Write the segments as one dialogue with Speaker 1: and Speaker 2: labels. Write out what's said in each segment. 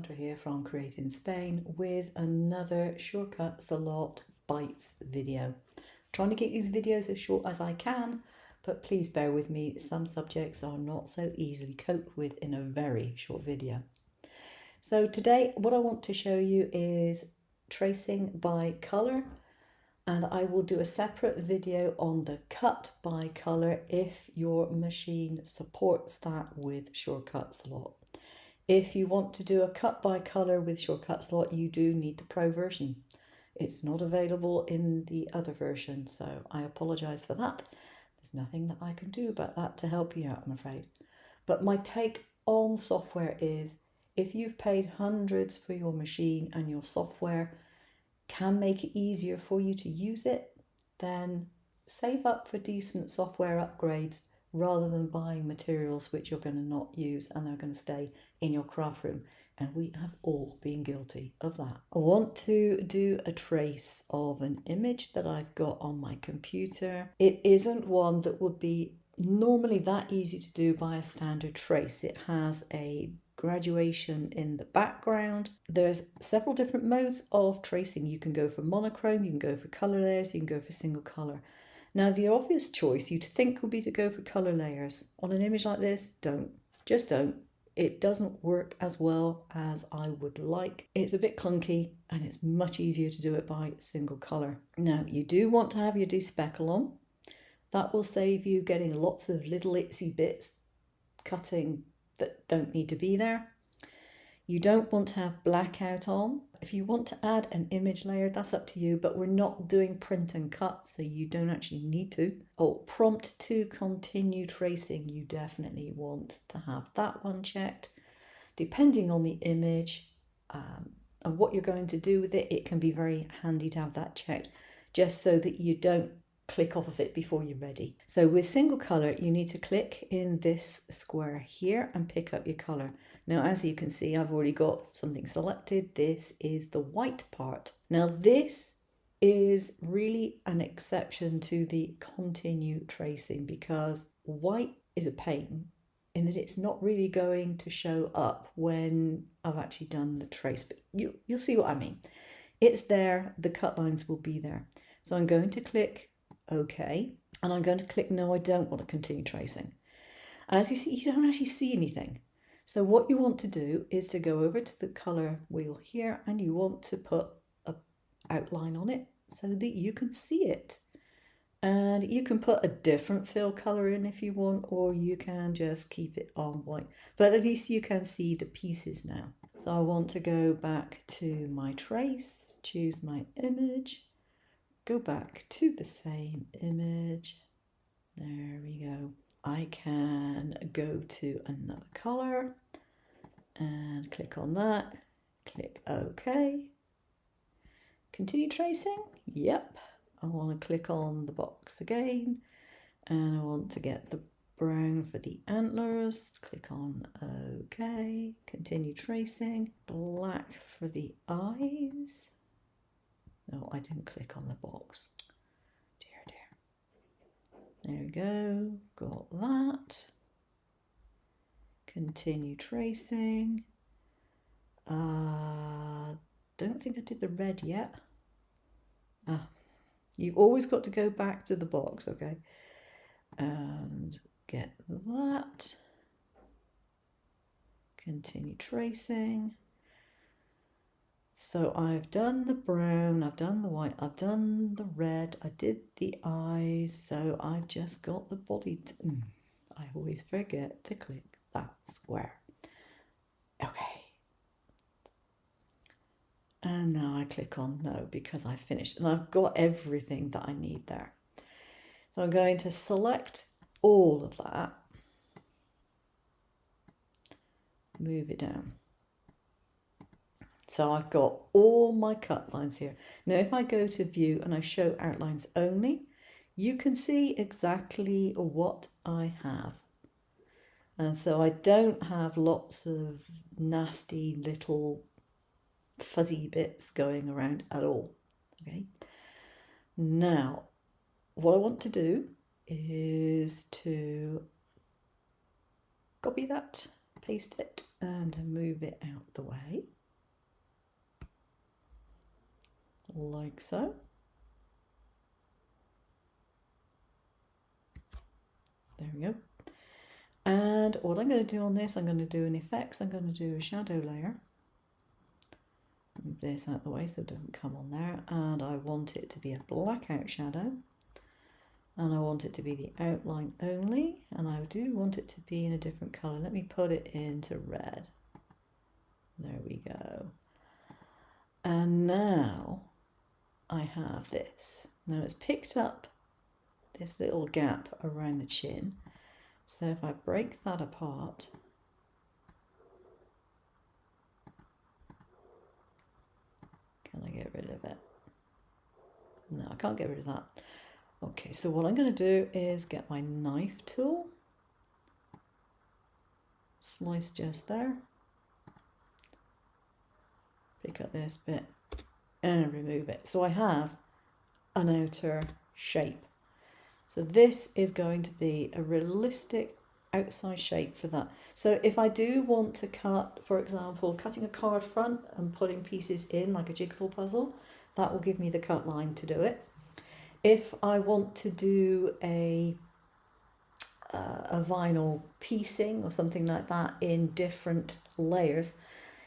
Speaker 1: Sandra here from Create in Spain with another Shortcuts a Lot Bites video. Trying to get these videos as short as I can, but please bear with me, some subjects are not so easily coped with in a very short video. So today what I want to show you is tracing by colour, and I will do a separate video on the cut by colour if your machine supports that with Shortcuts a Lot. If you want to do a cut by colour with Shortcuts a Lot, you do need the Pro version. It's not available in the other version, so I apologise for that. There's nothing that I can do about that to help you out, I'm afraid. But my take on software is, if you've paid hundreds for your machine and your software can make it easier for you to use it, then save up for decent software upgrades rather than buying materials which you're going to not use and they're going to stay in your craft room. And we have all been guilty of that. I want to do a trace of an image that I've got on my computer. It isn't one that would be normally that easy to do by a standard trace. It has a graduation in the background. There's several different modes of tracing. You can go for monochrome, you can go for color layers, you can go for single color. Now the obvious choice you'd think would be to go for color layers. On an image like this, don't. Just don't. It doesn't work as well as I would like. It's a bit clunky and it's much easier to do it by single color. Now you do want to have your despeckle on. That will save you getting lots of little itsy bits cutting that don't need to be there. You don't want to have blackout on. If you want to add an image layer, that's up to you, but we're not doing print and cut, so you don't actually need to. Oh, prompt to continue tracing, you definitely want to have that one checked. Depending on the image and what you're going to do with it, it can be very handy to have that checked, just so that you don't click off of it before you're ready. So with single color, you need to click in this square here and pick up your color. Now, as you can see, I've already got something selected. This is the white part. Now, this is really an exception to the continue tracing because white is a pain in that it's not really going to show up when I've actually done the trace, but you'll see what I mean. It's there, the cut lines will be there. So I'm going to click OK, and I'm going to click no, I don't want to continue tracing. And as you see, you don't actually see anything. So what you want to do is to go over to the color wheel here and you want to put an outline on it so that you can see it. And you can put a different fill color in if you want, or you can just keep it on white. But at least you can see the pieces now. So I want to go back to my trace, choose my image, go back to the same image. There we go. I can go to another color and click on that. Click OK. Continue tracing. Yep. I want to click on the box again and I want to get the brown for the antlers. Click on OK. Continue tracing. Black for the eyes. No, I didn't click on the box. Dear, dear. There we go. Got that. Continue tracing. Don't think I did the red yet. You've always got to go back to the box, okay? And get that. Continue tracing. So I've done the brown, I've done the white, I've done the red, I did the eyes, so I've just got the body. I always forget to click that square. Okay. And now I click on no because I've finished and I've got everything that I need there. So I'm going to select all of that, move it down. So I've got all my cut lines here. Now if I go to view and I show outlines only, you can see exactly what I have. And so I don't have lots of nasty little fuzzy bits going around at all. Okay. Now what I want to do is to copy that, paste it and move it out the way. like so. There we go. And what I'm going to do on this, I'm going to do an effects, I'm going to do a shadow layer. Move this out of the way so it doesn't come on there. And I want it to be a blackout shadow. And I want it to be the outline only. And I do want it to be in a different colour. Let me put it into red. There we go. And now I have this. Now it's picked up this little gap around the chin. So if I break that apart, can I get rid of it? No, I can't get rid of that. Okay, so what I'm going to do is get my knife tool, slice just there, pick up this bit and remove it. So I have an outer shape. So this is going to be a realistic outside shape for that. So if I do want to cut, for example, cutting a card front and putting pieces in like a jigsaw puzzle, that will give me the cut line to do it. If I want to do a vinyl piecing or something like that in different layers,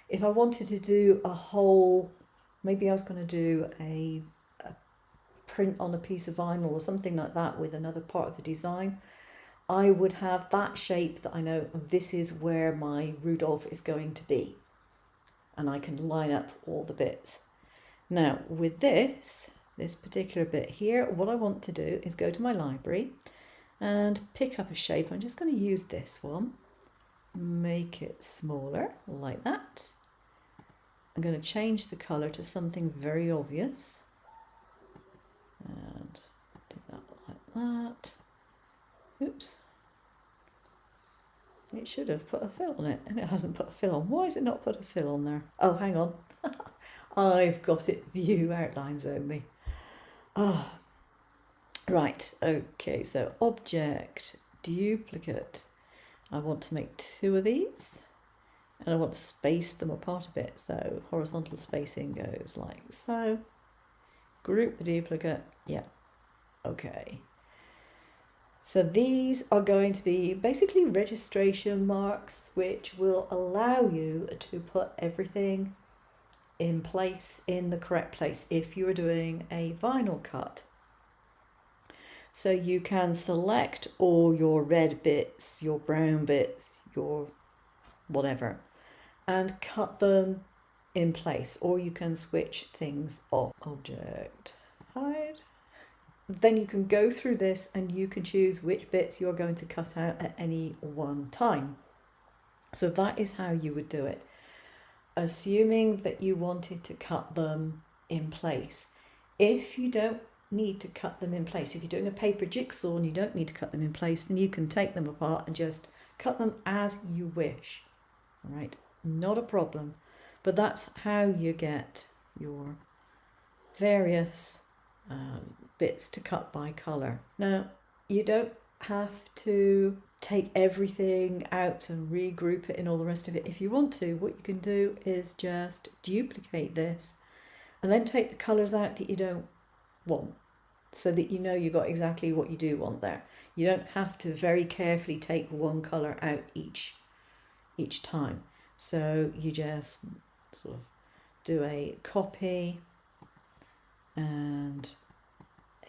Speaker 1: if I wanted to do a whole, maybe I was going to do a print on a piece of vinyl or something like that with another part of the design, I would have that shape that I know this is where my Rudolph is going to be, and I can line up all the bits. Now with this particular bit here, what I want to do is go to my library and pick up a shape. I'm just going to use this one, make it smaller like that. I'm going to change the colour to something very obvious. And do that like that. Oops. It should have put a fill on it, and it hasn't put a fill on. Why has it not put a fill on there? Oh, hang on. I've got it view outlines only. Ah, right. Okay, so object, duplicate. I want to make 2 of these, and I want to space them apart a bit. So horizontal spacing goes like so. Group the duplicate, yeah, okay. So these are going to be basically registration marks which will allow you to put everything in place, in the correct place, if you're doing a vinyl cut. So you can select all your red bits, your brown bits, your whatever, and cut them in place, or you can switch things off. Object, hide. Then you can go through this and you can choose which bits you're going to cut out at any one time. So that is how you would do it, assuming that you wanted to cut them in place. If you don't need to cut them in place, if you're doing a paper jigsaw and you don't need to cut them in place, then you can take them apart and just cut them as you wish. All right, not a problem. But that's how you get your various bits to cut by colour. Now, you don't have to take everything out and regroup it and all the rest of it. If you want to, what you can do is just duplicate this and then take the colours out that you don't want, so that you know you got exactly what you do want there. You don't have to very carefully take one colour out each time. So you just sort of do a copy and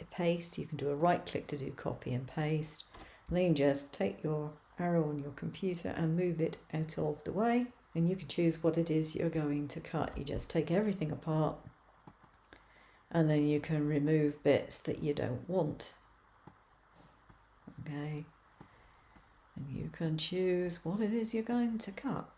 Speaker 1: a paste. You can do a right click to do copy and paste, and then you just take your arrow on your computer and move it out of the way, and you can choose what it is you're going to cut. You just take everything apart, and then you can remove bits that you don't want. Okay, and you can choose what it is you're going to cut.